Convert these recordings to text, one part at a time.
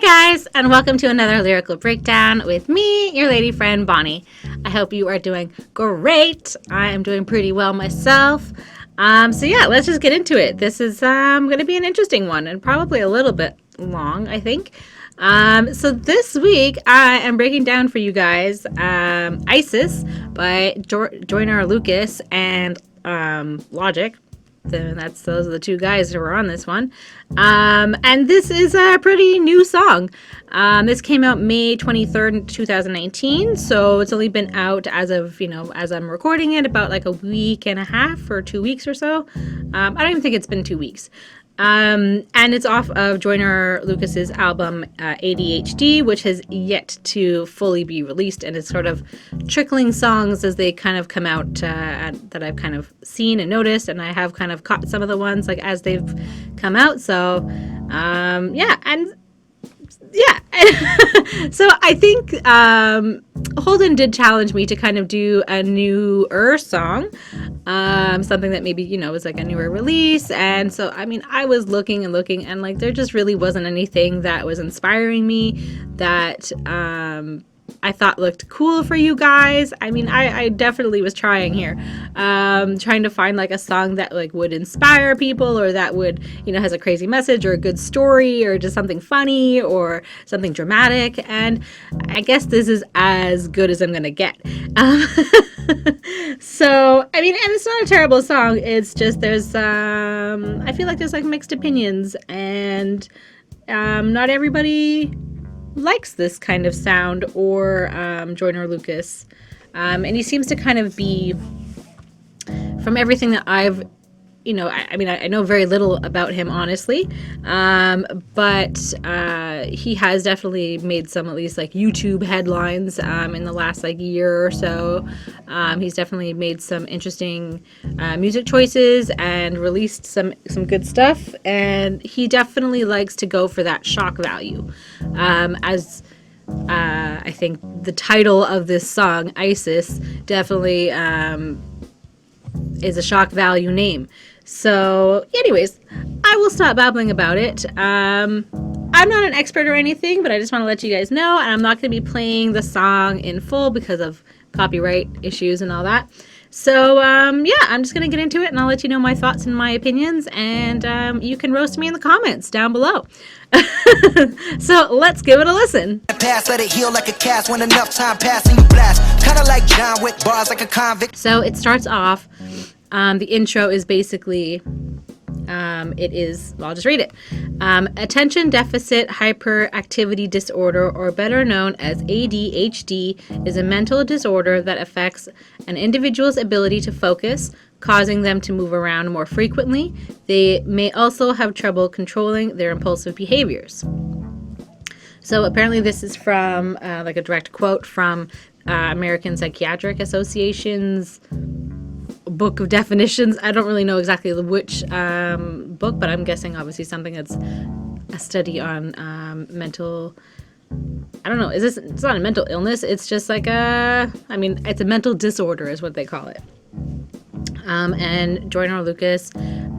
guys, and welcome to another lyrical breakdown with me, your lady friend Bonnie. I hope you are doing great. I am doing pretty well myself. So yeah, let's just get into it. This is going to be an interesting one and probably a little bit long, I think. So this week I am breaking down for you guys Isis by Joyner Lucas and Logic. Those are the two guys who are on this one. And this is a pretty new song. This came out May 23rd, 2019. So it's only been out as of, as I'm recording it, about like a week and a half or 2 weeks or so. I don't even think it's been 2 weeks. And it's off of Joyner Lucas's album ADHD, which has yet to fully be released, and it's sort of trickling songs as they kind of come out that I've kind of seen and noticed, and I have kind of caught some of the ones like as they've come out. So so I think Holden did challenge me to kind of do a newer song, something that maybe, was like a newer release. And so, I was looking and like there just really wasn't anything that was inspiring me that I thought looked cool for you guys. I definitely was trying here, trying to find like a song that like would inspire people, or that would, has a crazy message or a good story or just something funny or something dramatic. And I guess this is as good as I'm going to get. So, and it's not a terrible song. It's just, there's, I feel like there's like mixed opinions, and not everybody likes this kind of sound or Joyner Lucas, and he seems to kind of be, from everything that I've, I know very little about him, honestly, but he has definitely made some at least like YouTube headlines in the last like year or so. He's definitely made some interesting music choices and released some good stuff, and he definitely likes to go for that shock value, as I think the title of this song, Isis, definitely is a shock value name. So anyways, I will stop babbling about it. I'm not an expert or anything, but I just want to let you guys know, and I'm not going to be playing the song in full because of copyright issues and all that. So I'm just going to get into it, and I'll let you know my thoughts and my opinions, and you can roast me in the comments down below. So let's give it a listen. Let it heal like a cast when enough time passes and you blast. Kind of like John Wick, bars like a convict. So it starts off, the intro is basically, I'll just read it. Attention deficit hyperactivity disorder, or better known as ADHD, is a mental disorder that affects an individual's ability to focus, causing them to move around more frequently. They may also have trouble controlling their impulsive behaviors. So apparently this is from like a direct quote from American Psychiatric Association's book of definitions. I don't really know exactly which book, but I'm guessing obviously something that's a study on mental, I don't know, it's not a mental illness, it's just like it's a mental disorder is what they call it. And Joyner Lucas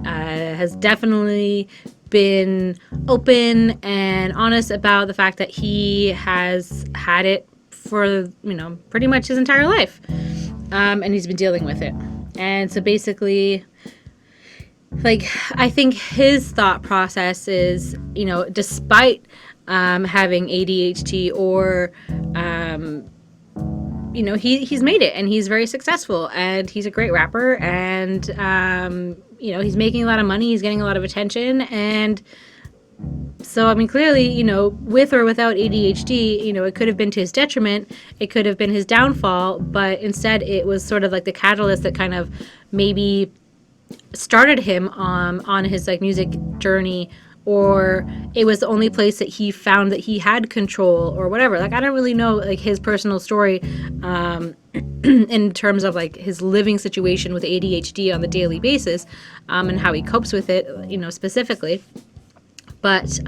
has definitely been open and honest about the fact that he has had it for, pretty much his entire life. And he's been dealing with it. And so basically, like, I think his thought process is, despite having ADHD or, he's made it, and he's very successful, and he's a great rapper, and, he's making a lot of money, he's getting a lot of attention, and so, clearly, with or without ADHD, it could have been to his detriment, it could have been his downfall, but instead it was sort of like the catalyst that kind of maybe started him on his like music journey, or it was the only place that he found that he had control or whatever. Like, I don't really know like his personal story in terms of like his living situation with ADHD on the daily basis, and how he copes with it, specifically. But,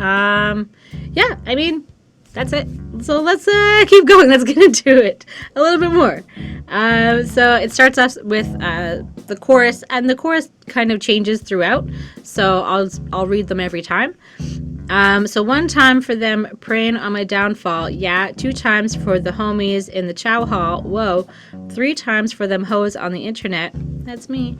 that's it. So let's keep going. Let's get into it a little bit more. So it starts off with the chorus, and the chorus kind of changes throughout. So I'll read them every time. So 1 time for them preying on my downfall. Yeah. 2 times for the homies in the chow hall. Whoa. 3 times for them hoes on the internet. That's me.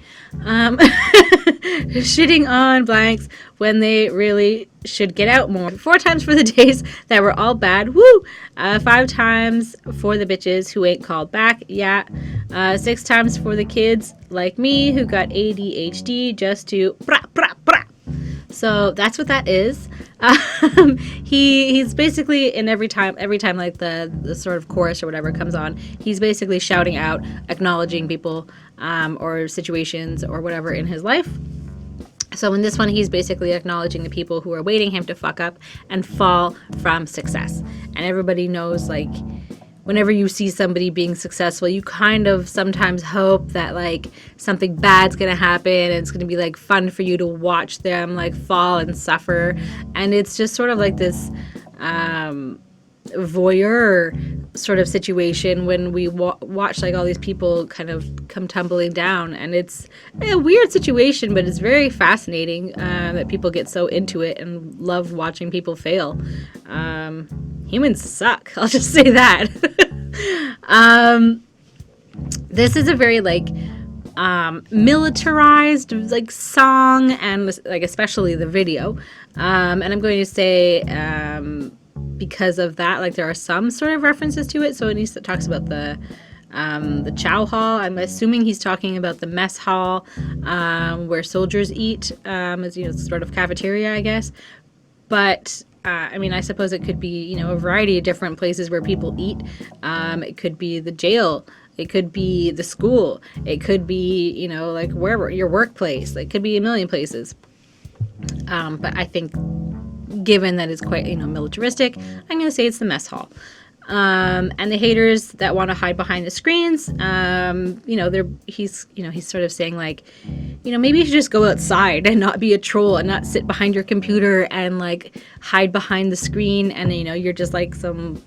Shitting on blanks when they really should get out more. 4 times for the days that were all bad. Woo. 5 times for the bitches who ain't called back. Yeah. 6 times for the kids like me who got ADHD just to brah, brah, brah. So that's what that is. He's basically in every time like the sort of chorus or whatever comes on, he's basically shouting out, acknowledging people or situations or whatever in his life. So in this one, he's basically acknowledging the people who are waiting him to fuck up and fall from success. And everybody knows, like, whenever you see somebody being successful, you kind of sometimes hope that, like, something bad's gonna happen and it's gonna be, like, fun for you to watch them, like, fall and suffer. And it's just sort of like this voyeur sort of situation when we watch, like, all these people kind of come tumbling down. And it's a weird situation, but it's very fascinating that people get so into it and love watching people fail. Humans suck. I'll just say that. This is a very, like, militarized, like, song, and, like, especially the video. And I'm going to say, because of that, like, there are some sort of references to it. So it talks about the chow hall. I'm assuming he's talking about the mess hall, where soldiers eat, as, you know, sort of cafeteria, I guess. But I mean, I suppose it could be, you know, a variety of different places where people eat. It could be the jail. It could be the school. It could be, you know, like, wherever, your workplace. It could be a million places. But I think, given that it's quite, you know, militaristic, I'm going to say it's the mess hall. And the haters that want to hide behind the screens, you know, he's sort of saying, like, you know, maybe you should just go outside and not be a troll and not sit behind your computer and, like, hide behind the screen. And, you know, you're just like some,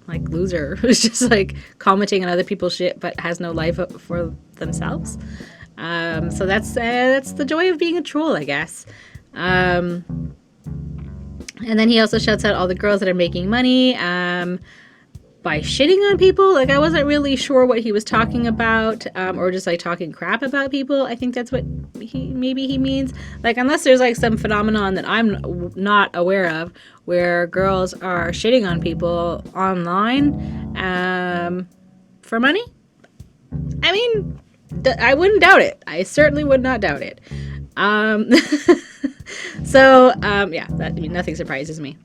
like, loser who's just, like, commenting on other people's shit but has no life for themselves. So that's the joy of being a troll, I guess. And then he also shouts out all the girls that are making money by shitting on people. Like, I wasn't really sure what he was talking about, or just, like, talking crap about people. I think that's what he means. Like, unless there's, like, some phenomenon that I'm not aware of where girls are shitting on people online for money. I mean, I wouldn't doubt it. I certainly would not doubt it. So, yeah, nothing surprises me.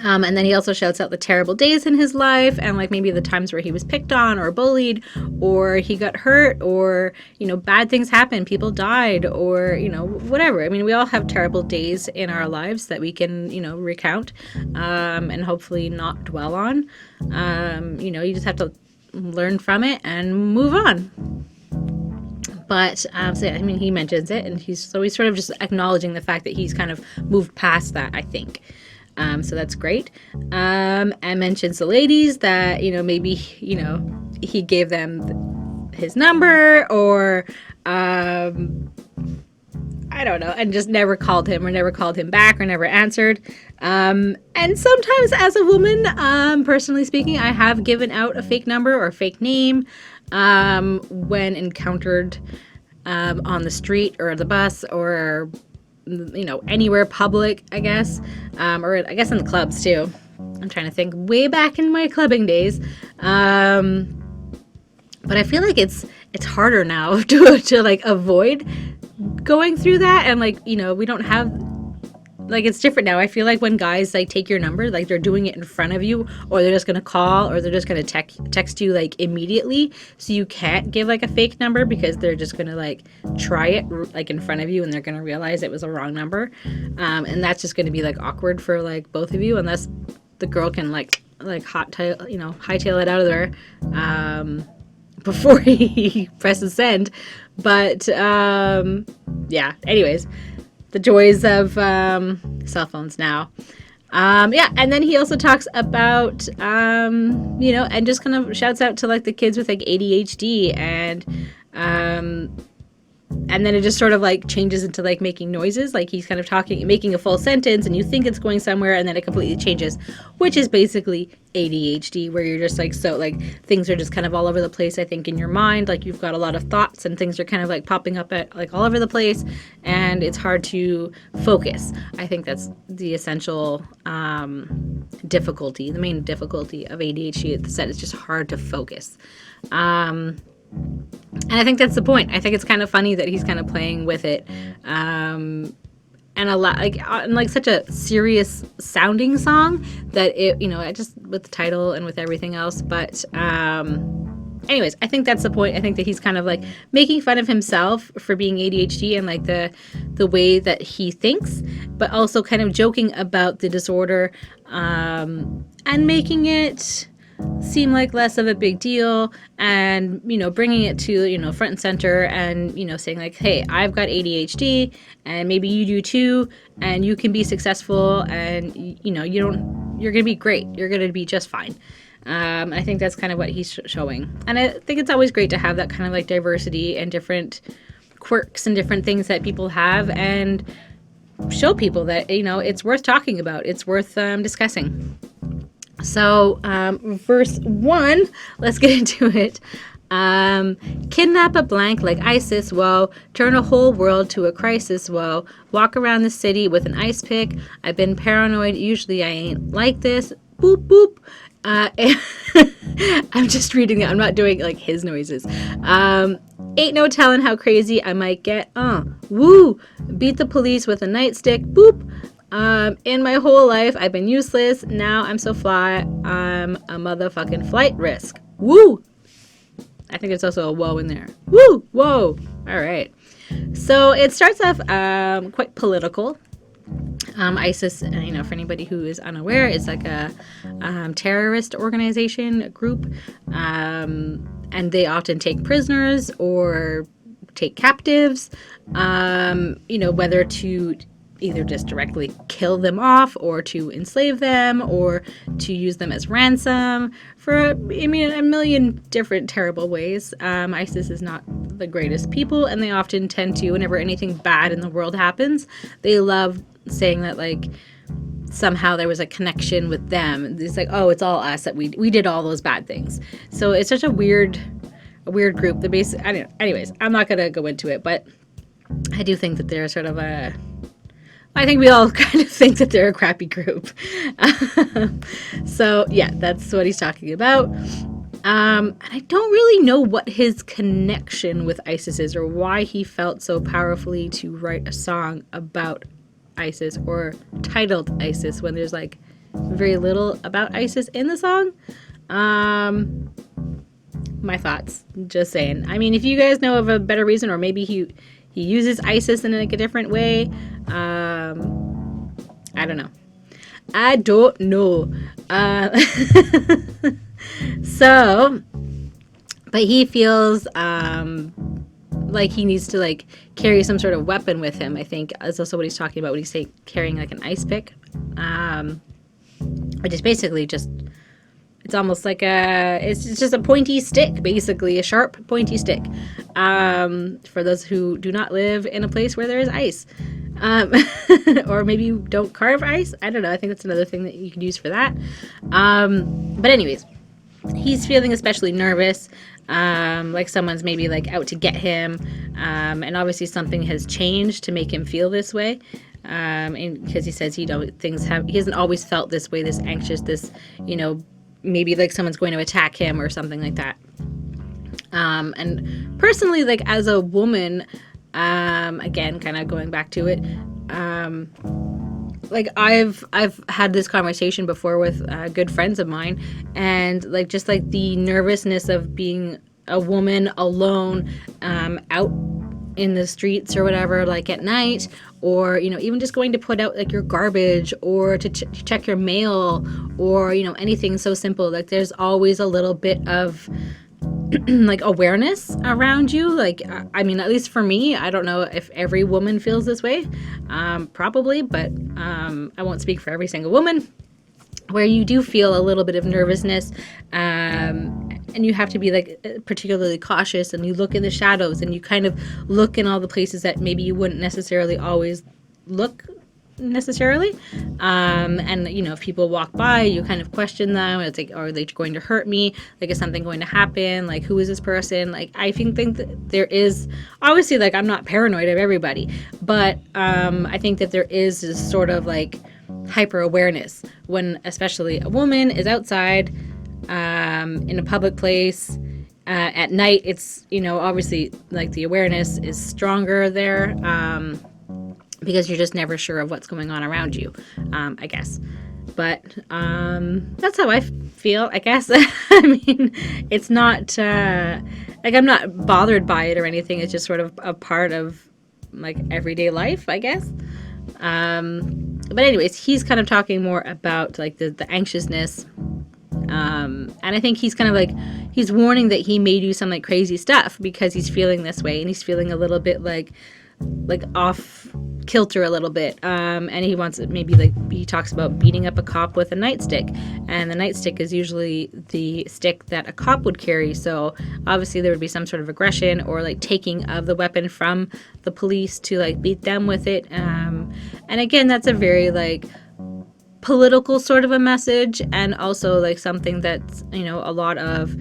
And then he also shouts out the terrible days in his life and, like, maybe the times where he was picked on or bullied or he got hurt or, you know, bad things happened, people died or, you know, whatever. I mean, we all have terrible days in our lives that we can, you know, recount and hopefully not dwell on. You know, you just have to learn from it and move on. But, so yeah, I mean, he mentions it, and he's sort of just acknowledging the fact that he's kind of moved past that, I think. So that's great. And mentions the ladies that, you know, maybe, you know, he gave them his number or, I don't know, and just never called him back or never answered. And sometimes as a woman, personally speaking, I have given out a fake number or a fake name when encountered on the street or the bus or, you know, anywhere public, I guess, or I guess in the clubs too. I'm trying to think way back in my clubbing days. But I feel like it's harder now to like avoid going through that. And, like, you know, we don't have, like, it's different now. I feel like when guys, like, take your number, like, they're doing it in front of you, or they're just going to call, or they're just going to text you, like, immediately. So you can't give, like, a fake number because they're just going to, like, try it, like, in front of you, and they're going to realize it was a wrong number. And that's just going to be, like, awkward for, like, both of you, unless the girl can, like hightail it out of there before he presses send. But, yeah, anyways. The joys of cell phones now. Yeah, and then he also talks about, you know, and just kind of shouts out to, like, the kids with, like, ADHD and and then it just sort of like changes into like making noises, like he's kind of talking, making a full sentence, and you think it's going somewhere, and then it completely changes, which is basically ADHD, where you're just like, so like things are just kind of all over the place, I think, in your mind. Like you've got a lot of thoughts and things are kind of like popping up at like all over the place, and it's hard to focus. I think that's the essential difficulty, the main difficulty of ADHD. It's that it's just hard to focus. And I think that's the point. I think it's kind of funny that he's kind of playing with it. And a lot, like, on like such a serious sounding song that it, you know, I just, with the title and with everything else. But, anyways, I think that's the point. I think that he's kind of like making fun of himself for being ADHD and like the way that he thinks, but also kind of joking about the disorder, and making it seem like less of a big deal, and, you know, bringing it to, you know, front and center, and, you know, saying like, hey, I've got ADHD and maybe you do too, and you can be successful, and, you know, you're gonna be great, you're gonna be just fine. I think that's kind of what he's showing, and I think it's always great to have that kind of like diversity and different quirks and different things that people have, and show people that, you know, it's worth talking about, it's worth discussing. So, verse 1, let's get into it. Kidnap a blank like ISIS, whoa. Turn a whole world to a crisis, whoa. Walk around the city with an ice pick. I've been paranoid, usually I ain't like this. Boop, boop. I'm just reading it, I'm not doing like his noises. Ain't no telling how crazy I might get. Woo. Beat the police with a nightstick. Boop. In my whole life, I've been useless. Now I'm so fly. I'm a motherfucking flight risk. Woo! I think there's also a whoa in there. Woo! Whoa! All right. So it starts off quite political. ISIS, you know, for anybody who is unaware, is like a terrorist organization, a group, and they often take prisoners or take captives, you know, whether to either just directly kill them off or to enslave them or to use them as ransom for, I mean, a million different terrible ways. ISIS is not the greatest people, and they often tend to, whenever anything bad in the world happens, they love saying that, like, somehow there was a connection with them. It's like, oh, it's all us, that we did all those bad things. So it's such a weird group. The base, I don't know. Anyways, I'm not gonna go into it, but I do think that they're sort of a, I think we all kind of think that they're a crappy group. So yeah, that's what he's talking about. And I don't really know what his connection with ISIS is, or why he felt so powerfully to write a song about ISIS or titled ISIS when there's like very little about ISIS in the song. My thoughts, just saying. I mean, if you guys know of a better reason, or maybe he uses ISIS in like a different way, I don't know. So, but he feels like he needs to like carry some sort of weapon with him. I think is also what he's talking about when he's carrying like an ice pick, which is basically just, it's almost like it's just a pointy stick, basically a sharp pointy stick, for those who do not live in a place where there is ice, or maybe you don't carve ice. I don't know. I think that's another thing that you could use for that. But anyways, he's feeling especially nervous, like someone's maybe like out to get him, and obviously something has changed to make him feel this way, and because he says he hasn't always felt this way, this anxious, this, you know, maybe like someone's going to attack him or something like that. And personally, like as a woman, again, kind of going back to it, like I've had this conversation before with good friends of mine, and like just like the nervousness of being a woman alone, out in the streets or whatever, like at night, or, you know, even just going to put out like your garbage, or to check your mail, or, you know, anything so simple. Like there's always a little bit of like awareness around you. Like, I mean, at least for me, I don't know if every woman feels this way, probably, but I won't speak for every single woman, where you do feel a little bit of nervousness, and you have to be like particularly cautious, and you look in the shadows, and you kind of look in all the places that maybe you wouldn't necessarily always look necessarily. And if people walk by, you kind of question them. It's like, are they going to hurt me? Like, is something going to happen? Like, who is this person? Like, I think that there is, obviously, like, I'm not paranoid of everybody, but I think that there is this sort of like hyper awareness when especially a woman is outside in a public place at night. It's obviously like the awareness is stronger there, because you're just never sure of what's going on around you, I guess. But that's how I feel, I guess. I mean, it's not like I'm not bothered by it or anything. It's just sort of a part of like everyday life, I guess. But anyways, he's kind of talking more about like the anxiousness. And I think he's kind of like, he's warning that he may do some like crazy stuff because he's feeling this way, and he's feeling a little bit like off kilter a little bit, and he wants it, maybe like he talks about beating up a cop with a nightstick, and the nightstick is usually the stick that a cop would carry, so obviously there would be some sort of aggression or like taking of the weapon from the police to like beat them with it, and again, that's a very like political sort of a message, and also like something that's a lot of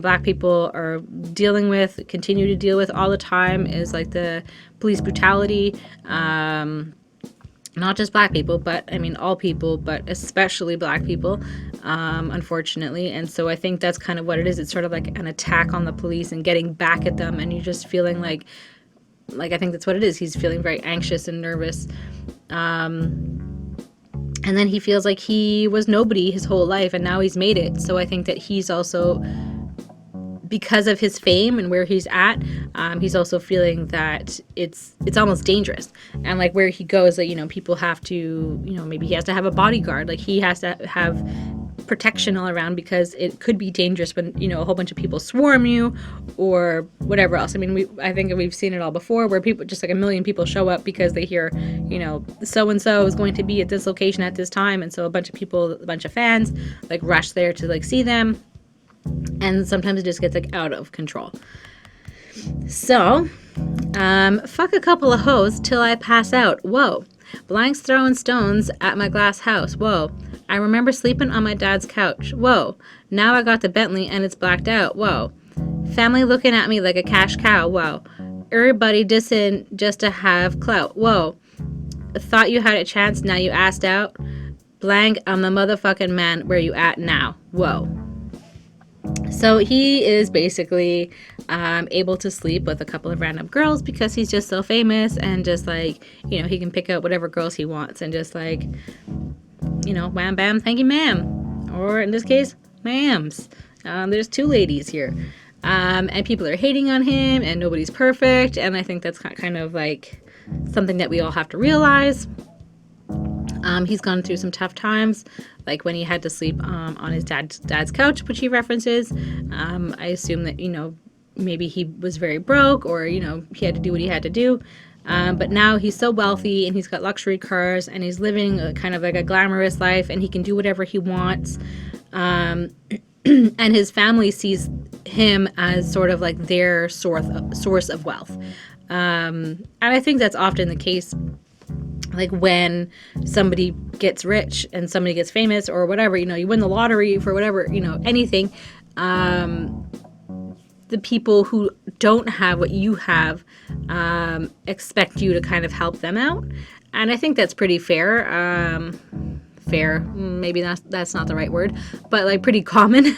Black people are continue to deal with all the time, is like the police brutality. Not just Black people, but I mean all people, but especially Black people, unfortunately. And so I think that's kind of what it is. It's sort of like an attack on the police and getting back at them, and you're just feeling like I think that's what it is. He's feeling very anxious and nervous. And then he feels like he was nobody his whole life, and now he's made it. So I think that he's also, because of his fame and where he's at, he's also feeling that it's almost dangerous. And like where he goes, like, people have to, maybe he has to have a bodyguard. Like he has to have protection all around, because it could be dangerous when, a whole bunch of people swarm you or whatever else. I mean, I think we've seen it all before, where people, just like a million people show up because they hear, so-and-so is going to be at this location at this time. And so a bunch of fans like rush there to like see them. And sometimes it just gets like out of control. So, fuck a couple of hoes till I pass out. Whoa. Blanks throwing stones at my glass house. Whoa. I remember sleeping on my dad's couch. Whoa. Now I got the Bentley and it's blacked out. Whoa. Family looking at me like a cash cow. Whoa. Everybody dissing just to have clout. Whoa. Thought you had a chance, now you assed out. Blank, I'm the motherfucking man, where you at now? Whoa. So he is basically able to sleep with a couple of random girls because he's just so famous, and just like, he can pick out whatever girls he wants and just like, wham bam, thank you ma'am. Or in this case, ma'ams. There's two ladies here. And people are hating on him, and nobody's perfect. And I think that's kind of like something that we all have to realize. He's gone through some tough times, like when he had to sleep on his dad's couch, which he references. I assume that, maybe he was very broke, or, he had to do what he had to do. But now he's so wealthy, and he's got luxury cars, and he's living kind of like a glamorous life, and he can do whatever he wants. And his family sees him as sort of like their source of wealth. And I think that's often the case. Like when somebody gets rich and somebody gets famous or whatever, you win the lottery for whatever, anything. The people who don't have what you have expect you to kind of help them out. And I think that's pretty fair. Fair, maybe that's not the right word, but like pretty common.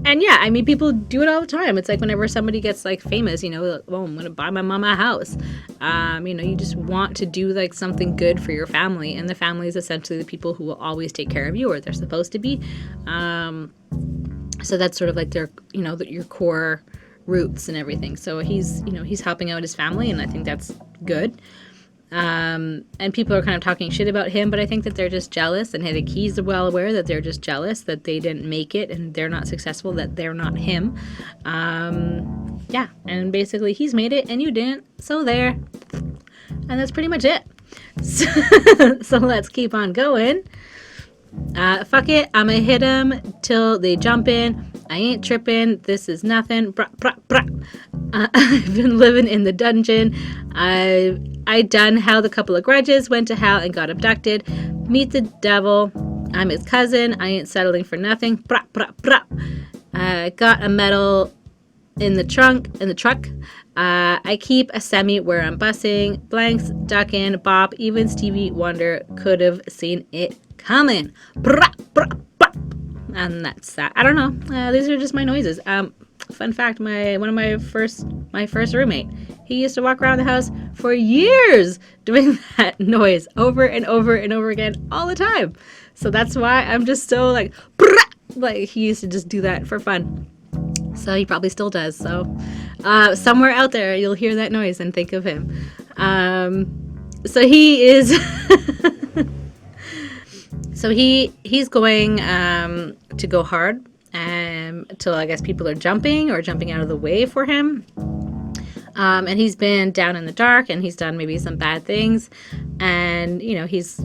And yeah, I mean, people do it all the time. It's like whenever somebody gets like famous, like, well, I'm gonna buy my mama a house. You just want to do like something good for your family, and the family is essentially the people who will always take care of you, or they're supposed to be. So that's sort of like their, your core roots and everything. So he's helping out his family, and I think that's good. And people are kind of talking shit about him, but I think that they're just jealous, and I think he's well aware that they're just jealous that they didn't make it and they're not successful, that they're not him. Yeah, and basically he's made it and you didn't, so there. And that's pretty much it. So let's keep on going. Fuck it, I'ma hit them till they jump in. I ain't tripping, this is nothing. Brah, brah, brah. I've been living in the dungeon. I done held a couple of grudges, went to hell and got abducted. Meet the devil. I'm his cousin. I ain't settling for nothing. Brah, brah, brah. Got a medal in the truck. I keep a semi where I'm bussing. Blanks, ducking, bop. Even Stevie Wonder could have seen it coming. Brah, brah, bop. And that's that. I don't know. These are just my noises. Fun fact: my first roommate, he used to walk around the house for years doing that noise over and over and over again all the time. So that's why I'm just so like, he used to just do that for fun. So he probably still does. So somewhere out there, you'll hear that noise and think of him. So he is. So he's going to go hard until I guess people are jumping out of the way for him. And he's been down in the dark and he's done maybe some bad things. And, he's,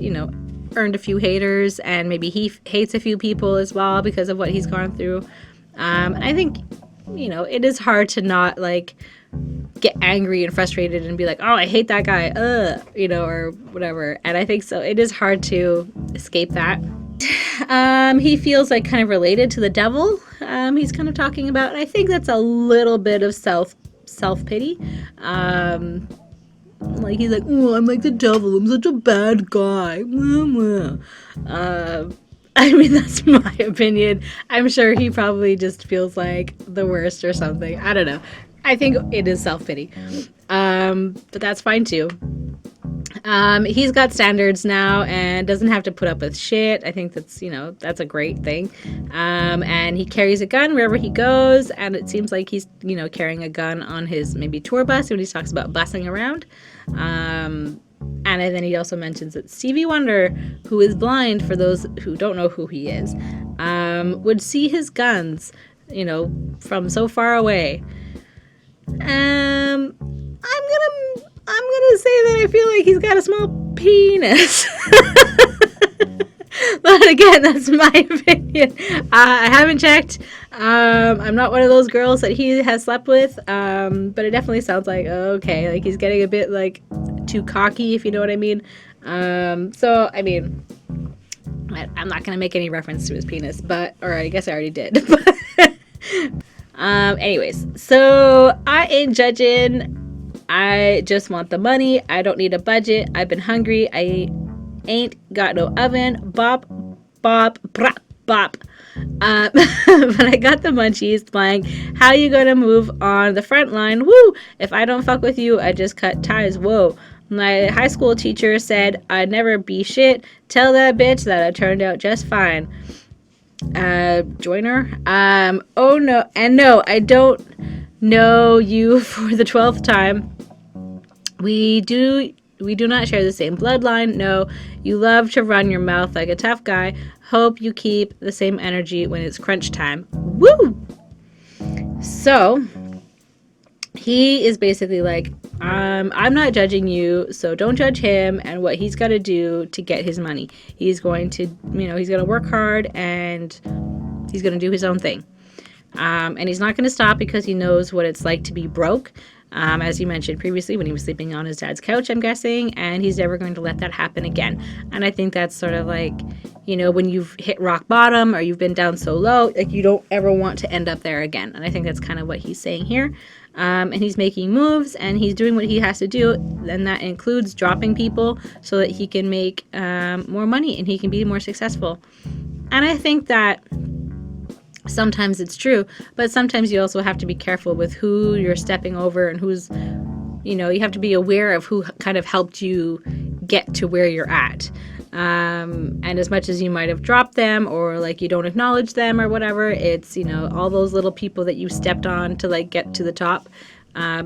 earned a few haters and maybe he hates a few people as well because of what he's gone through. I think, it is hard to not like get angry and frustrated and be like, oh, I hate that guy, or whatever. And I think so. It is hard to escape that. He feels like kind of related to the devil. He's kind of talking about, and I think that's a little bit of self-pity. Like he's like, oh, I'm like the devil. I'm such a bad guy. I mean, that's my opinion. I'm sure he probably just feels like the worst or something. I don't know. I think it is self-pity. But that's fine too. He's got standards now and doesn't have to put up with shit. I think that's, that's a great thing. And he carries a gun wherever he goes. And it seems like he's, carrying a gun on his maybe tour bus when he talks about bussing around. And then he also mentions that Stevie Wonder, who is blind for those who don't know who he is, would see his guns, from so far away. I'm gonna say that I feel like he's got a small penis. But again, that's my opinion. I haven't checked. I'm not one of those girls that he has slept with. But it definitely sounds like, okay, like he's getting a bit like too cocky, if you know what I mean. So, I mean, I'm not going to make any reference to his penis, or I guess I already did. Anyways, so I ain't judging. I just want the money. I don't need a budget. I've been hungry. I ain't got no oven. Bop, bop, brap, bop. But I got the munchies playing. How you gonna move on the front line? Woo! If I don't fuck with you, I just cut ties. Whoa. My high school teacher said I'd never be shit. Tell that bitch that I turned out just fine. Joyner. Oh no. And no, I don't know you for the 12th time. We do not share the same bloodline. No, you love to run your mouth like a tough guy. Hope you keep the same energy when it's crunch time. Woo! So, he is basically like, I'm not judging you, so don't judge him and what he's got to do to get his money. He's going to, he's going to work hard and he's going to do his own thing. And he's not going to stop because he knows what it's like to be broke. As you mentioned previously, when he was sleeping on his dad's couch, I'm guessing, and he's never going to let that happen again. And I think that's sort of like, when you've hit rock bottom or you've been down so low, like you don't ever want to end up there again. And I think that's kind of what he's saying here. And he's making moves and he's doing what he has to do. And that includes dropping people so that he can make more money and he can be more successful. And I think that sometimes it's true, but sometimes you also have to be careful with who you're stepping over and who's, you have to be aware of who kind of helped you get to where you're at. And as much as you might have dropped them or like you don't acknowledge them or whatever, it's, all those little people that you stepped on to like get to the top,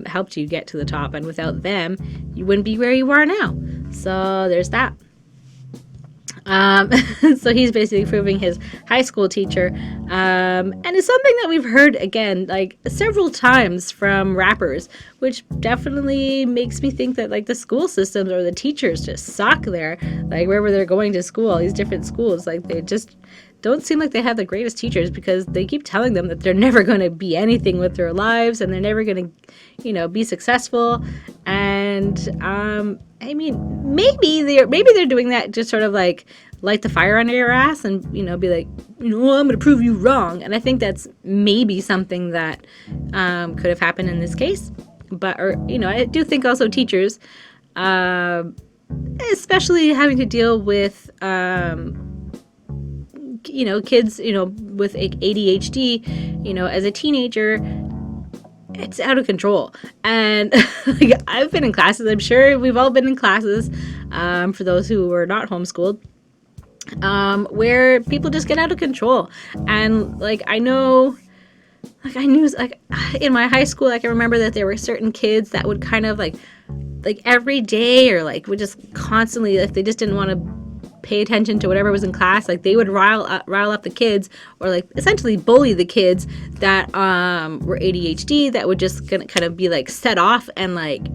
helped you get to the top. And without them, you wouldn't be where you are now. So there's that. So he's basically proving his high school teacher. And it's something that we've heard, again, like several times from rappers, which definitely makes me think that like the school systems or the teachers just suck there. Like wherever they're going to school, these different schools, like they just don't seem like they have the greatest teachers, because they keep telling them that they're never going to be anything with their lives and they're never going to, be successful. And I mean, maybe they're doing that just sort of like light the fire under your ass and be like, I'm going to prove you wrong. And I think that's maybe something that could have happened in this case. But I do think also teachers, especially having to deal with kids, with ADHD, as a teenager, it's out of control. And like, I've been in classes, I'm sure we've all been in classes, for those who were not homeschooled, where people just get out of control. And like, I knew like in my high school, I can remember that there were certain kids that would kind of like every day, or like would just constantly, if they just didn't want to pay attention to whatever was in class, like they would rile up the kids, or like essentially bully the kids that were ADHD, that would just kind of be like set off, and like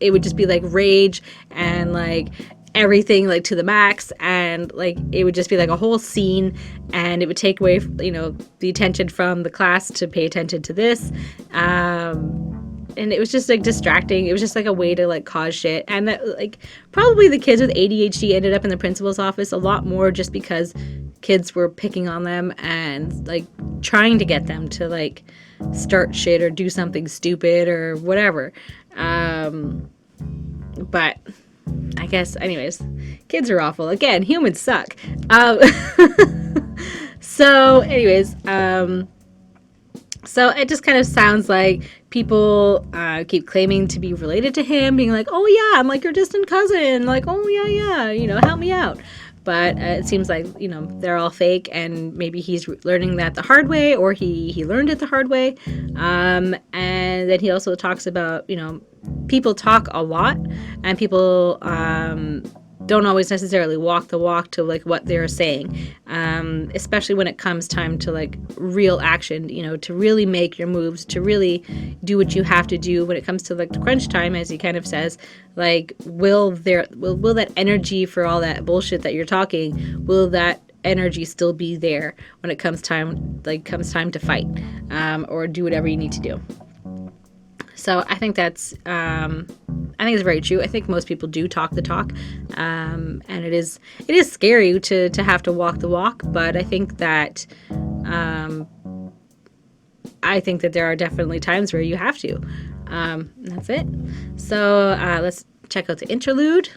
it would just be like rage and like everything like to the max, and like it would just be like a whole scene, and it would take away the attention from the class to pay attention to this, and it was just like distracting. It was just like a way to like cause shit. And that like probably the kids with ADHD ended up in the principal's office a lot more just because kids were picking on them and like trying to get them to like start shit or do something stupid or whatever. But I guess anyways, kids are awful. Again, humans suck. So anyways, so it just kind of sounds like people keep claiming to be related to him, being like, oh yeah, I'm like your distant cousin, like, oh yeah, help me out. But it seems like, they're all fake, and maybe he's learning that the hard way, or he learned it the hard way. And then he also talks about, people talk a lot, and people don't always necessarily walk the walk to like what they're saying, especially when it comes time to like real action, to really make your moves, to really do what you have to do when it comes to like the crunch time, as he kind of says, like, will that energy for all that bullshit that you're talking, will that energy still be there when it comes time to fight, or do whatever you need to do. So I think it's very true. I think most people do talk the talk, and it is scary to have to walk the walk. But I think that there are definitely times where you have to. That's it. So let's check out the interlude.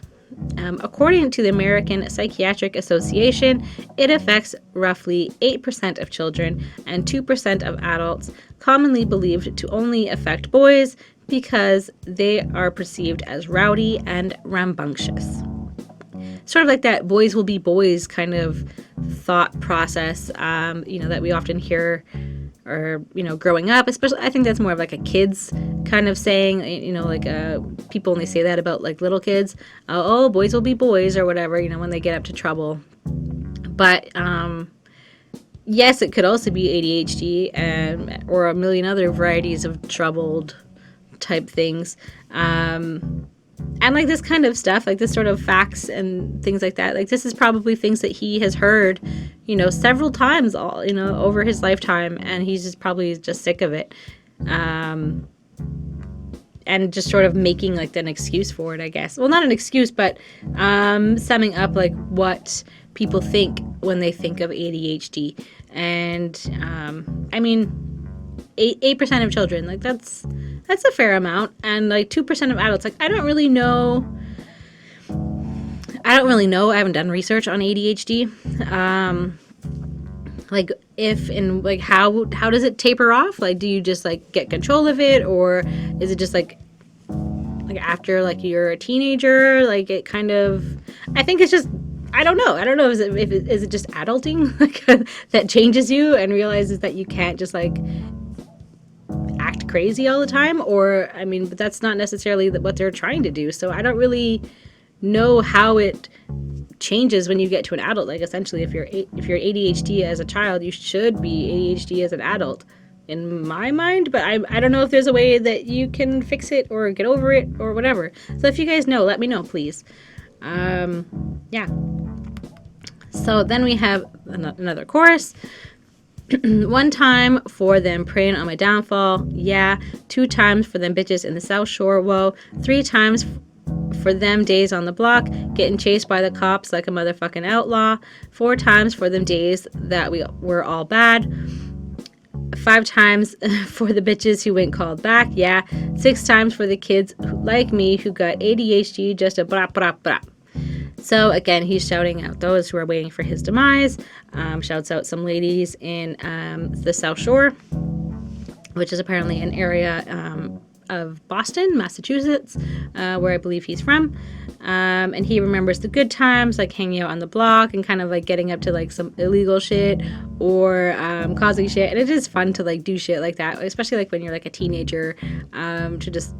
According to the American Psychiatric Association, it affects roughly 8% of children and 2% of adults, commonly believed to only affect boys because they are perceived as rowdy and rambunctious. Sort of like that boys will be boys kind of thought process, that we often hear, or, growing up, especially. I think that's more of like a kid's kind of saying, people only say that about like little kids. Oh, boys will be boys, or whatever, when they get up to trouble. But, yes, it could also be ADHD, or a million other varieties of troubled type things. And like this kind of stuff, like this sort of facts and things like that, like this is probably things that he has heard, several times over his lifetime, and he's just probably just sick of it. And just sort of making like an excuse for it, I guess. Well, not an excuse, but summing up like what people think when they think of ADHD. And 8% of children, like that's a fair amount, and like 2% of adults. Like I don't really know. I haven't done research on ADHD. Like if and like how does it taper off? Like do you just like get control of it, or is it just like after like you're a teenager? Like it kind of. I think it's just. I don't know. Is it just adulting that changes you and realizes that you can't just like act crazy all the time? Or but that's not necessarily what they're trying to do. So I don't really know how it changes when you get to an adult. Like essentially, if you're ADHD as a child, you should be ADHD as an adult, in my mind. But I don't know if there's a way that you can fix it or get over it or whatever. So if you guys know, let me know, please. Yeah. So then we have another chorus. 1 time for them preying on my downfall, yeah. 2 times for them bitches in the South Shore, whoa. 3 times for them days on the block, getting chased by the cops like a motherfucking outlaw. 4 times for them days that we were all bad. 5 times for the bitches who went called back, yeah. 6 times for the kids like me who got ADHD, just a blah blah blah. So again, he's shouting out those who are waiting for his demise. Shouts out some ladies in the South Shore, which is apparently an area of Boston, Massachusetts, where I believe he's from. And he remembers the good times, like hanging out on the block and kind of like getting up to like some illegal shit or causing shit. And it is fun to like do shit like that, especially like when you're like a teenager, to just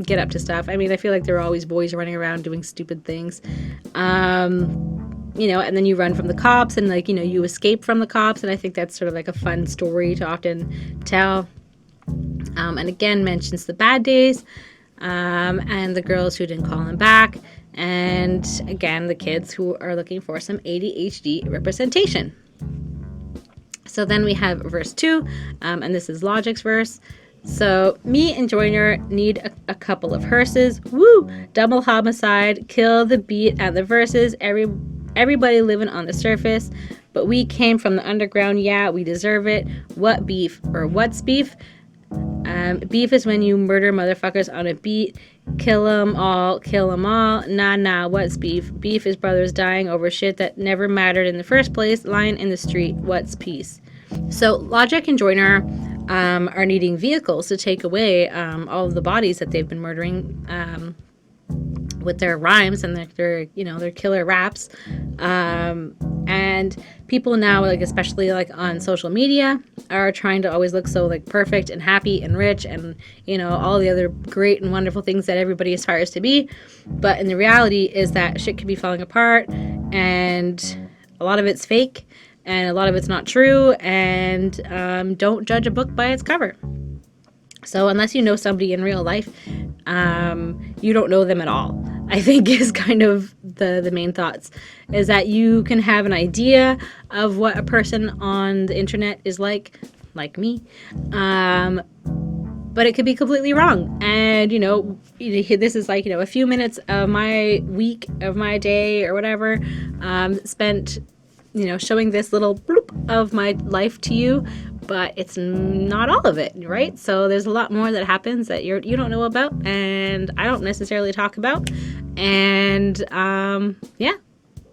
get up to stuff. I mean, I feel like there are always boys running around doing stupid things. You know, and then you run from the cops and like, you know, you escape from the cops. And I think that's sort of like a fun story to often tell. And again, mentions the bad days, and the girls who didn't call him back. And again, the kids who are looking for some ADHD representation. So then we have verse 2, and this is Logic's verse. So me and Joyner need a couple of hearses. Woo! Double homicide, kill the beat and the verses. Everybody living on the surface, but we came from the underground. Yeah, we deserve it. What beef or what's beef? Beef is when you murder motherfuckers on a beat. Kill 'em all, kill 'em all. Nah, what's beef? Beef is brothers dying over shit that never mattered in the first place. Lying in the street, what's peace? So Logic and Joyner are needing vehicles to take away all of the bodies that they've been murdering with their rhymes and their killer raps. And people now, like especially like on social media, are trying to always look so like perfect and happy and rich and, you know, all the other great and wonderful things that everybody aspires to be. But in the reality is that shit could be falling apart, and a lot of it's fake and a lot of it's not true. And don't judge a book by its cover. So unless you know somebody in real life, you don't know them at all, I think is kind of the main thoughts, is that you can have an idea of what a person on the internet is like me, but it could be completely wrong. And, you know, this is like, you know, a few minutes of my week, of my day or whatever, spent, you know, showing this little bloop of my life to you, but it's not all of it, right? So there's a lot more that happens that you don't know about, and I don't necessarily talk about. And yeah,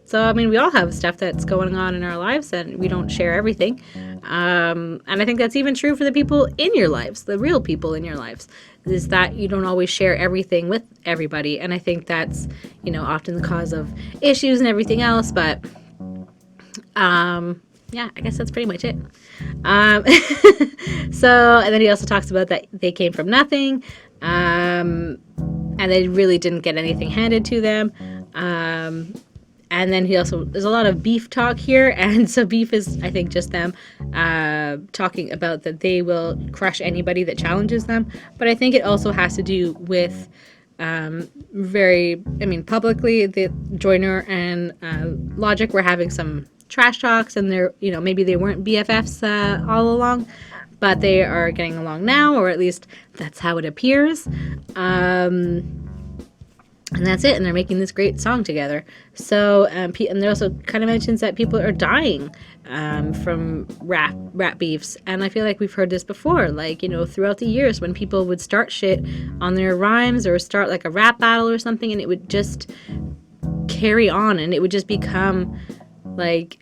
so I mean, we all have stuff that's going on in our lives, and we don't share everything. And I think that's even true for the people in your lives, the real people in your lives, is that you don't always share everything with everybody. And I think that's, you know, often the cause of issues and everything else. But yeah, I guess that's pretty much it. So, and then he also talks about that they came from nothing, and they really didn't get anything handed to them. And then there's a lot of beef talk here. And so beef is, I think, just them talking about that they will crush anybody that challenges them. But I think it also has to do with publicly, the Joyner and Logic were having some trash talks, and they're, you know, maybe they weren't BFFs all along, but they are getting along now, or at least that's how it appears. And that's it, and they're making this great song together. So, and there also kind of mentions that people are dying from rap beefs, and I feel like we've heard this before, like, you know, throughout the years when people would start shit on their rhymes or start like a rap battle or something, and it would just carry on, and it would just become like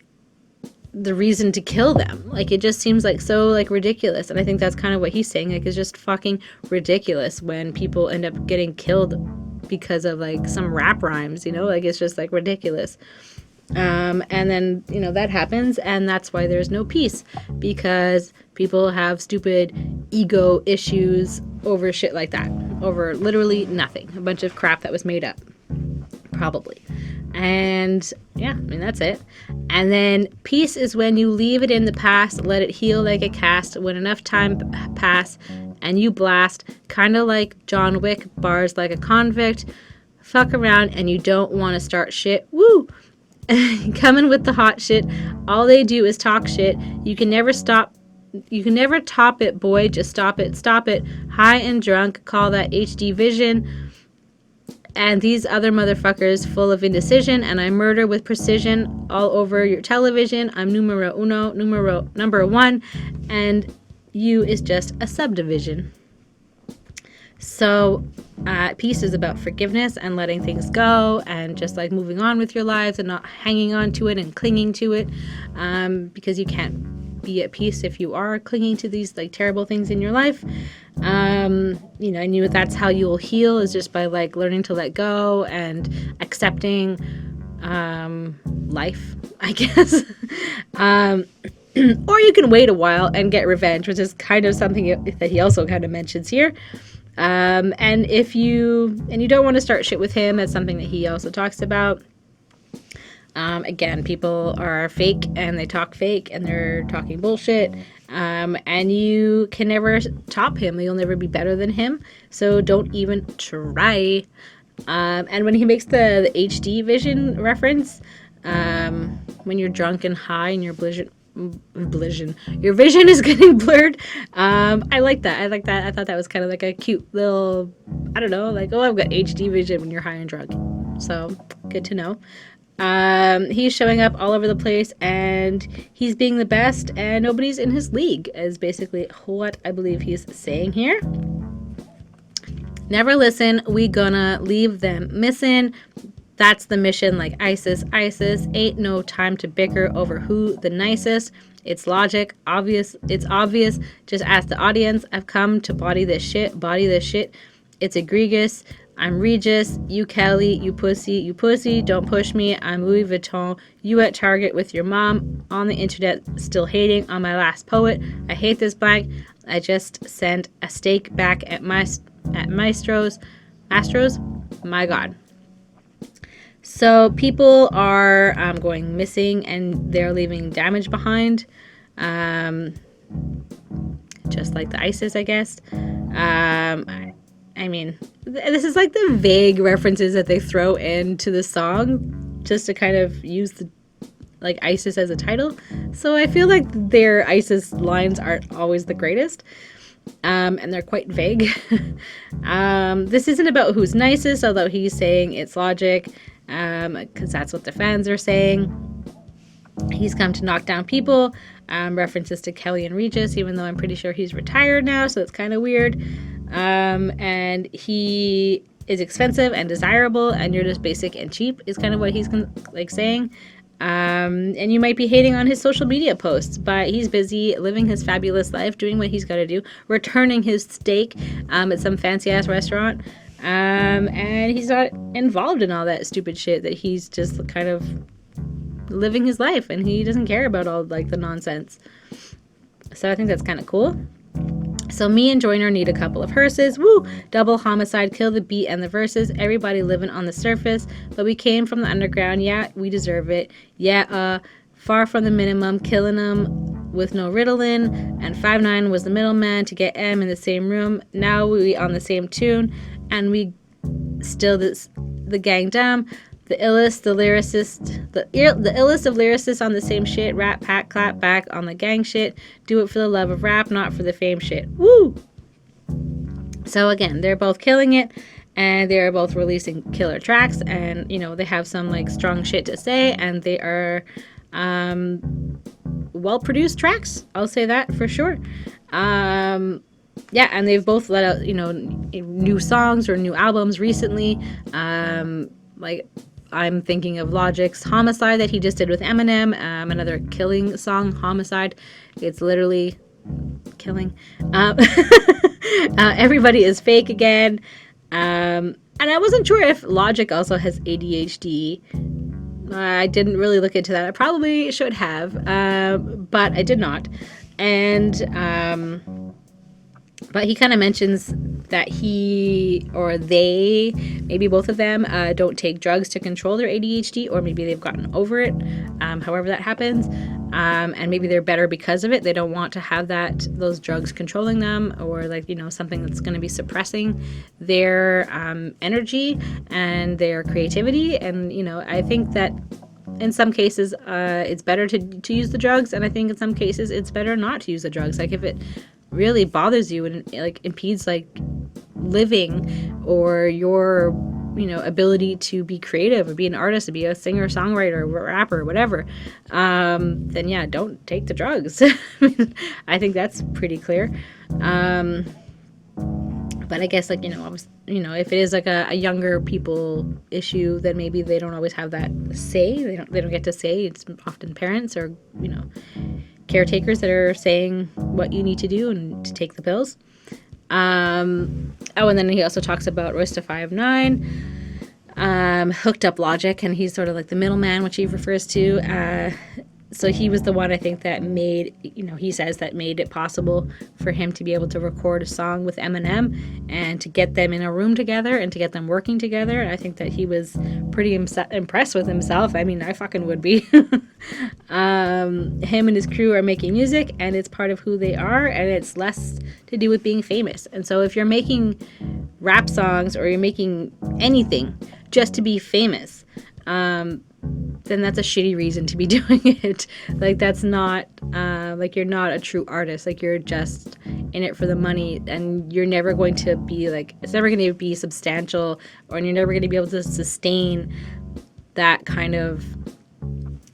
the reason to kill them. Like, it just seems like so like ridiculous, and I think that's kind of what he's saying, like, it's just fucking ridiculous when people end up getting killed because of like some rap rhymes, you know, like it's just like ridiculous. And then, you know, that happens, and that's why there's no peace, because people have stupid ego issues over shit like that, over literally nothing, a bunch of crap that was made up, probably. And yeah, I mean, that's it. And then peace is when you leave it in the past, let it heal like a cast. When enough time pass and you blast, kind of like John Wick, bars like a convict. Fuck around and you don't want to start shit. Woo! Coming with the hot shit. All they do is talk shit. You can never stop. You can never top it, boy. Just stop it. Stop it. High and drunk. Call that HD vision. And these other motherfuckers full of indecision, and I murder with precision all over your television. I'm numero number one, and you is just a subdivision. So peace is about forgiveness and letting things go and just like moving on with your lives and not hanging on to it and clinging to it, because you can't be at peace if you are clinging to these like terrible things in your life. And that's how you'll heal, is just by like learning to let go and accepting life, I guess. Or you can wait a while and get revenge, which is kind of something that he also kind of mentions here. And if you don't want to start shit with him, that's something that he also talks about. Again, people are fake and they talk fake and they're talking bullshit. And you can never top him. You'll never be better than him. So don't even try. And when he makes the HD vision reference, when you're drunk and high and your your vision is getting blurred. I like that. I thought that was kind of like a cute little, I don't know, like, oh, I've got HD vision when you're high and drunk. So good to know. He's showing up all over the place and he's being the best and nobody's in his league, is basically what I believe he's saying here. Never listen, we gonna leave them missing. That's the mission, like ISIS. Ain't no time to bicker over who the nicest. It's logic, obvious. It's obvious. Just ask the audience. I've come to body this shit. It's egregious. I'm Regis, you Kelly, you pussy, don't push me, I'm Louis Vuitton, you at Target with your mom, on the internet, still hating on my last poet, I hate this blank, I just sent a steak back at Mastro's, my god. So people are going missing and they're leaving damage behind, just like the ISIS, I guess. I mean, this is like the vague references that they throw into the song just to kind of use the like ISIS as a title. So I feel like their ISIS lines aren't always the greatest. And they're quite vague. This isn't about who's nicest, although he's saying it's logic, because that's what the fans are saying. He's come to knock down people. References to Kelly and Regis, even though I'm pretty sure he's retired now, so it's kind of weird. And he is expensive and desirable, and you're just basic and cheap, is kind of what he's like saying. And you might be hating on his social media posts, but he's busy living his fabulous life, doing what he's got to do, returning his steak at some fancy ass restaurant. And he's not involved in all that stupid shit, that he's just kind of living his life and he doesn't care about all like the nonsense. So I think that's kind of cool. So me and Joyner need a couple of hearses. Woo! Double homicide, kill the beat and the verses. Everybody living on the surface, but we came from the underground. Yeah, we deserve it. Yeah, far from the minimum, killing them with no Ritalin. And 5'9" was the middleman to get M in the same room. Now we on the same tune, and we still the gang down. The illest, the lyricist, the illest of lyricists on the same shit. Rap, pack, clap back on the gang shit. Do it for the love of rap, not for the fame shit. Woo! So again, they're both killing it, and they're both releasing killer tracks, and you know they have some like strong shit to say, and they are well-produced tracks. I'll say that for sure. Yeah, and they've both let out new songs or new albums recently. Like, I'm thinking of Logic's Homicide that he just did with Eminem, another killing song, Homicide. It's literally killing. Everybody is fake again. And I wasn't sure if Logic also has ADHD. I didn't really look into that. I probably should have, but I did not. And But he kind of mentions that he or they, maybe both of them, don't take drugs to control their ADHD, or maybe they've gotten over it, however that happens. And maybe they're better because of it. They don't want to have those drugs controlling them, or like, something that's going to be suppressing their energy and their creativity. And, I think that in some cases, it's better to use the drugs. And I think in some cases it's better not to use the drugs. Like if it really bothers you and like impedes like living or your ability to be creative or be an artist, to be a singer, songwriter, rapper, whatever, then yeah, don't take the drugs. I think that's pretty clear. But I guess like, if it is like a younger people issue, then maybe they don't always have that say. They don't get to say. It's often parents or, caretakers that are saying what you need to do and to take the pills. And then he also talks about Royce da 5'9", hooked up logic, and he's sort of like the middleman, which he refers to. So he was the one, I think, that made, he says that made it possible for him to be able to record a song with Eminem and to get them in a room together and to get them working together. And I think that he was pretty impressed with himself. I mean, I fucking would be. Him and his crew are making music, and it's part of who they are, and it's less to do with being famous. And so if you're making rap songs or you're making anything just to be famous, then that's a shitty reason to be doing it. Like that's not, like you're not a true artist. Like you're just in it for the money, and you're never going to be like, it's never going to be substantial, or you're never going to be able to sustain that kind of,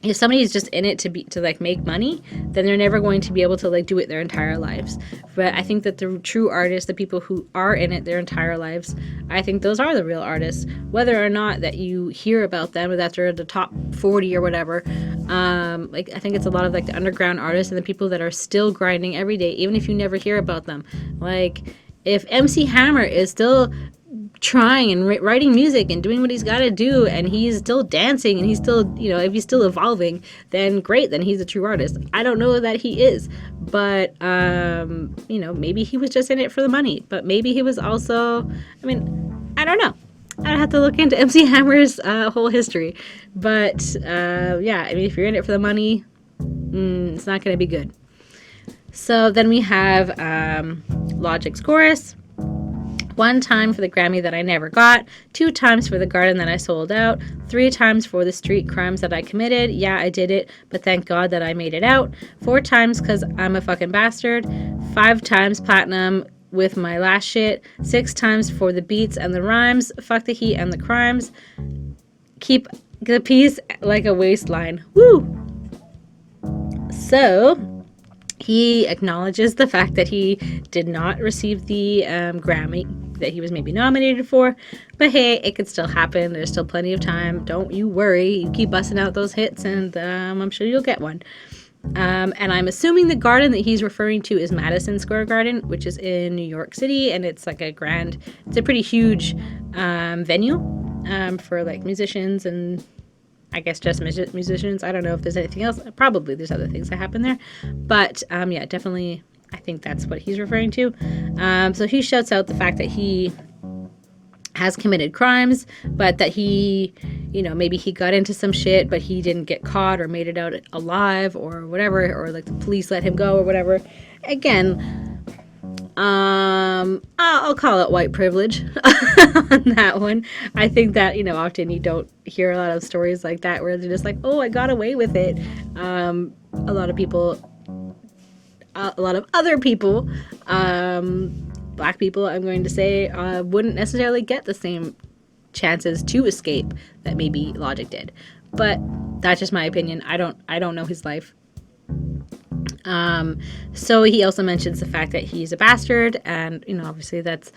if somebody's just in it to like make money, then they're never going to be able to like do it their entire lives. But I think that the true artists, the people who are in it their entire lives, I think those are the real artists. Whether or not that you hear about them or that they're the top 40 or whatever, like I think it's a lot of like the underground artists and the people that are still grinding every day, even if you never hear about them. Like if MC Hammer is still trying and writing music and doing what he's got to do, and he's still dancing, and he's still, if he's still evolving, then great, then he's a true artist. I don't know that he is, but maybe he was just in it for the money, but maybe he was also, I don't know. I'd have to look into MC Hammer's whole history, but if you're in it for the money, it's not going to be good. So then we have Logic's chorus. 1 time for the Grammy that I never got, 2 times for the garden that I sold out, 3 times for the street crimes that I committed. Yeah, I did it, but thank God that I made it out. 4 times because I'm a fucking bastard. 5 times platinum with my last shit. 6 times for the beats and the rhymes. Fuck the heat and the crimes. Keep the peace like a waistline. Woo! So he acknowledges the fact that he did not receive the Grammy that he was maybe nominated for, but hey, it could still happen. There's still plenty of time. Don't you worry. You keep busting out those hits, and I'm sure you'll get one. And I'm assuming the garden that he's referring to is Madison Square Garden, which is in New York City, and it's like it's a pretty huge venue for like musicians and I guess just musicians. I don't know if there's anything else. Probably there's other things that happen there. But yeah, definitely I think that's what he's referring to. So he shouts out the fact that he has committed crimes, but that he, maybe he got into some shit, but he didn't get caught or made it out alive or whatever, or like the police let him go or whatever. Again, I'll call it white privilege on that one. I think that, often you don't hear a lot of stories like that where they're just like, oh, I got away with it. A lot of other people, black people, I'm going to say, wouldn't necessarily get the same chances to escape that maybe Logic did. But that's just my opinion. I don't know his life. So he also mentions the fact that he's a bastard, and obviously that's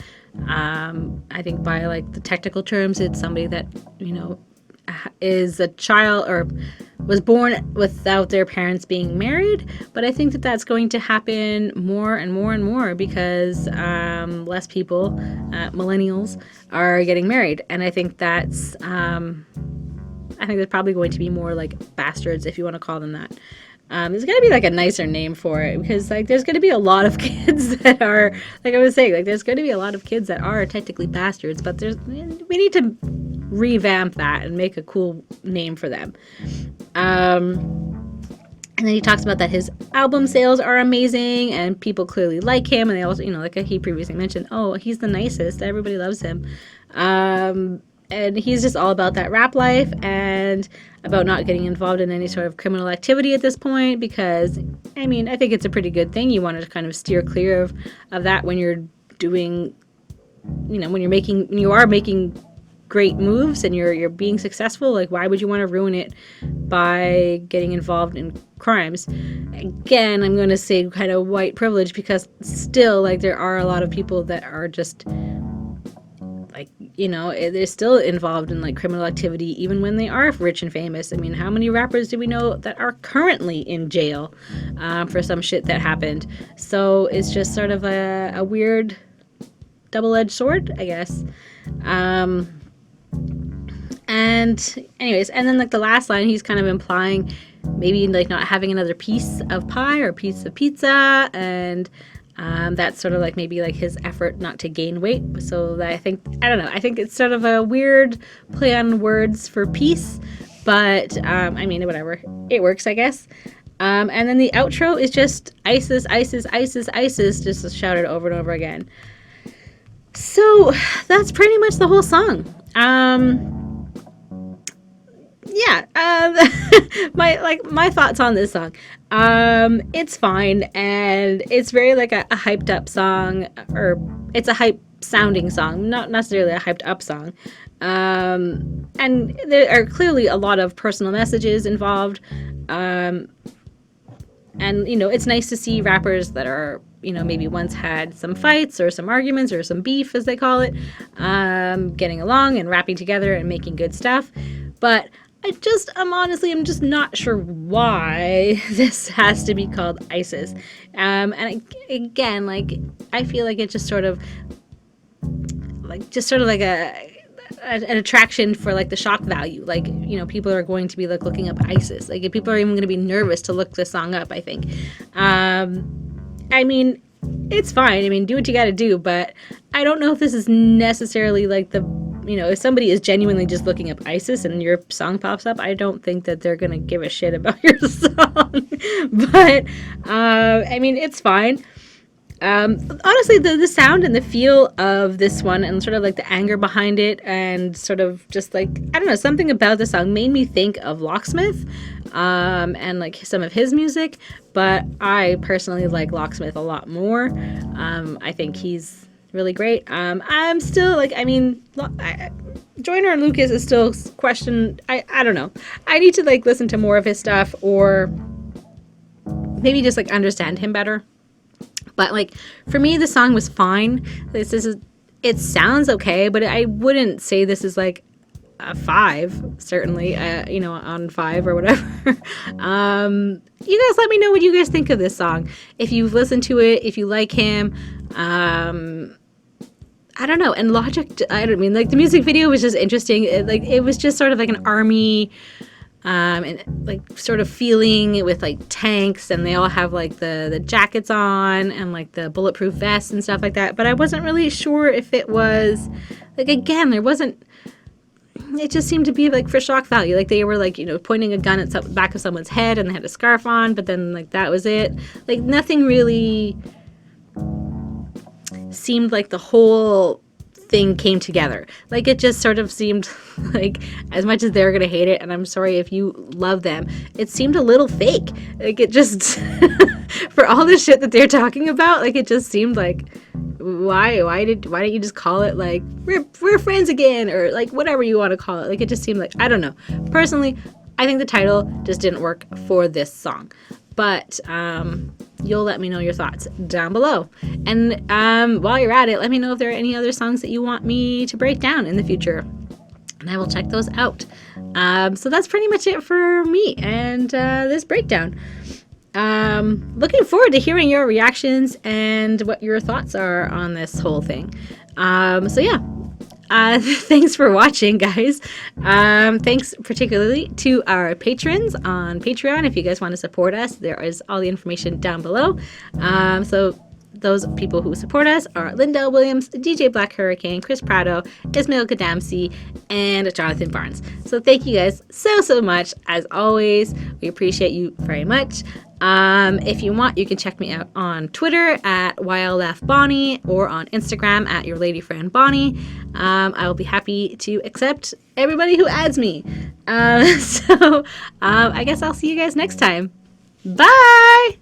I think by like the technical terms, it's somebody that is a child or was born without their parents being married. But I think that that's going to happen more and more and more because less people, millennials, are getting married, and I think there's probably going to be more like bastards, if you want to call them that. There's got to be like a nicer name for it, because like there's going to be a lot of kids that are, like I was saying, like there's going to be a lot of kids that are technically bastards, but we need to revamp that and make a cool name for them. And then he talks about that his album sales are amazing and people clearly like him, and they also, like he previously mentioned, oh, he's the nicest, everybody loves him. And he's just all about that rap life and about not getting involved in any sort of criminal activity at this point, because, I think it's a pretty good thing. You want to kind of steer clear of that when you're doing, when you are making great moves and you're being successful. Like, why would you want to ruin it by getting involved in crimes? Again, I'm going to say kind of white privilege, because still, like, there are a lot of people that are just like, they're still involved in like criminal activity even when they are rich and famous. How many rappers do we know that are currently in jail for some shit that happened? So it's just sort of a weird double-edged sword, I guess. And anyways, and then like the last line, he's kind of implying maybe like not having another piece of pie or piece of pizza, and that's sort of like maybe like his effort not to gain weight. So that I think it's sort of a weird play on words for peace, but whatever, it works, I guess. And then the outro is just ISIS, ISIS, ISIS, ISIS, just shouted over and over again. So that's pretty much the whole song. My thoughts on this song. It's fine, and it's very like a hyped up song, or it's a hype sounding song, not necessarily a hyped up song. And there are clearly a lot of personal messages involved. And it's nice to see rappers that are, maybe once had some fights or some arguments or some beef, as they call it, getting along and rapping together and making good stuff. But I'm just not sure why this has to be called ISIS. And again, like, I feel like it's just sort of like an attraction for like the shock value. Like, people are going to be like looking up ISIS. Like, if people are even going to be nervous to look this song up, I think. It's fine. Do what you got to do, but I don't know if this is necessarily like if somebody is genuinely just looking up ISIS and your song pops up, I don't think that they're going to give a shit about your song. But, it's fine. Honestly, the sound and the feel of this one, and sort of like the anger behind it, and sort of just like, I don't know, something about the song made me think of Locksmith, and like some of his music, but I personally like Locksmith a lot more. I think he's really great. I'm still like, Joyner Lucas is still questioned. I don't know. I need to like listen to more of his stuff, or maybe just like understand him better. But like, for me, the song was fine. It sounds okay, but I wouldn't say this is like a 5, certainly, on 5 or whatever. You guys let me know what you guys think of this song. If you've listened to it, if you like him, I don't know. And Logic, like the music video was just interesting. It was just sort of like an army, and like sort of feeling with like tanks, and they all have like the jackets on and like the bulletproof vests and stuff like that. But I wasn't really sure if it was like, again, it just seemed to be like for shock value. Like they were like, pointing a gun at the back of someone's head, and they had a scarf on, but then like that was it. Like nothing really seemed like the whole thing came together. Like it just sort of seemed like, as much as they're gonna hate it, and I'm sorry if you love them, it seemed a little fake. Like it just for all the shit that they're talking about, like it just seemed like, why don't you just call it like we're friends again, or like whatever you want to call it. Like it just seemed like, I don't know. Personally, I think the title just didn't work for this song. But you'll let me know your thoughts down below. And while you're at it, let me know if there are any other songs that you want me to break down in the future, and I will check those out. So that's pretty much it for me and this breakdown. Looking forward to hearing your reactions and what your thoughts are on this whole thing. So yeah, Thanks for watching, guys. Thanks particularly to our patrons on Patreon. If you guys want to support us, there is all the information down below. So those people who support us are Lindell Williams, DJ Black Hurricane, Chris Prado, Ismail Kadamsi, and Jonathan Barnes. So thank you guys so much. As always, we appreciate you very much. If you want, you can check me out on Twitter at YLFBonnie or on Instagram at Your Lady Friend Bonnie. I will be happy to accept everybody who adds me. I guess I'll see you guys next time. Bye!